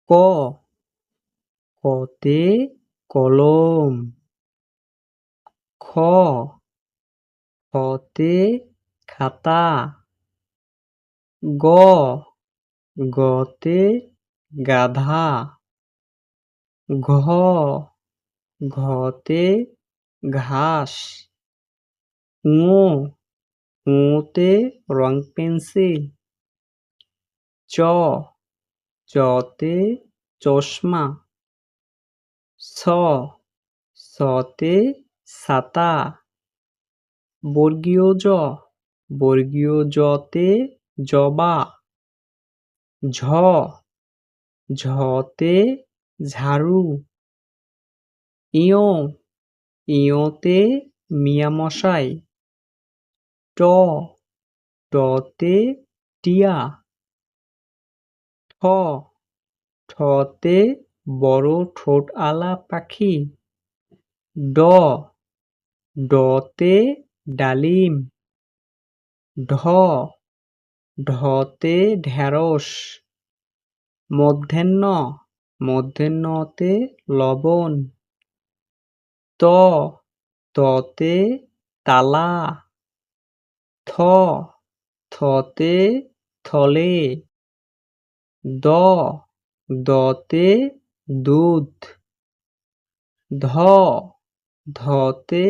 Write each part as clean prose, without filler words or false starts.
ক, কতে কলম। খ, খতে খাতা। গ, গতে গাধা। ঘ, ঘতে ঘাস। ঙ, ঙতে রং পেন্সিল। চ, চতে চশমা। ছ, ছতে ছাতা। বর্গীয় জ, বর্গীয় জতে জবা। ঝ, ঝতে ঝাড়ু। ইয়, ইয়তে মিয়ামশাই। ট, টতে টিয়া। ঠ, ঠতে বড় ঠোঁটওয়ালা পাখি। ড, ডতে ডালিম। ঢ, ঢতে ঢেঁড়স। মধ্যাহ্ন, মধ্যাহ্নতে লবণ। ত, ততে তালা। থ, থতে থলে। দ, দতে দুধ। ধ, ধতে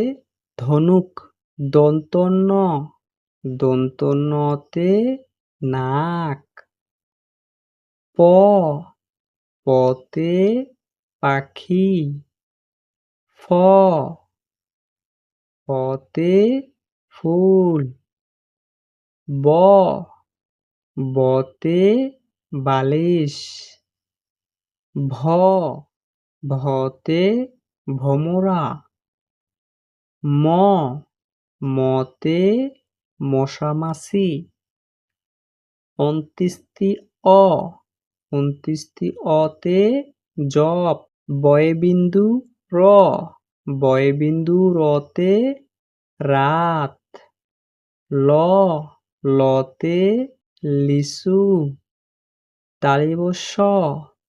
ধনুক। দন্ত ন, দন্ত নতে নাক। প, পতে পাখি। ফ, ফতে ফুল। ব, বতে বালিশ। ভ, ভতে ভমরা। ম, মতে মশামাছি। অন্ত্যেষ্টি অ, অন্ত্যেষ্টি অতে জপ। বয়বিন্দু র, বয়বিন্দু রতে রাত। ল, লতে লিচু। তালিবস্য,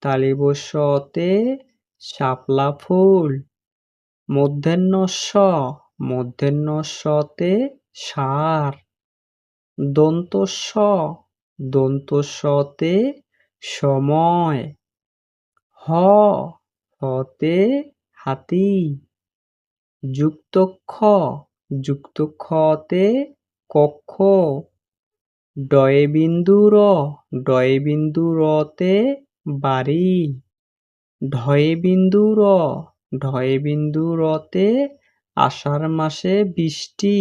তালিবস্যতে শাপলা ফুল। মূর্ধন্য ষ, মূর্ধন্যতে ষাঁড়। দন্ত স, দন্তস্বতে সময়। হ, হতে হাতি। যুক্ত খ, যুক্ত খতে কক্ষ। ডয়বিন্দু র, ডয়বিন্দু রতে বাড়ি। ঢয়বিন্দু র, ঢয়বিন্দু রতে আষাঢ় মাসে বৃষ্টি।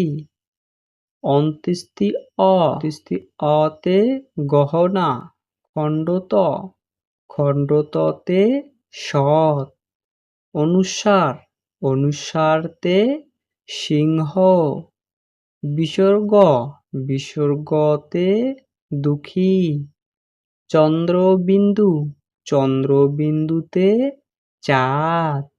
অন্ত্যেষ্টি অ, অন্ত্যেষ্টি অতে গহনা। খণ্ডত, খণ্ডততে সৎ। অনুস্বার, অনুস্বারতে সিংহ। বিসর্গ, বিসর্গতে দুঃখী। চন্দ্রবিন্দু, চন্দ্রবিন্দুতে চাঁদ।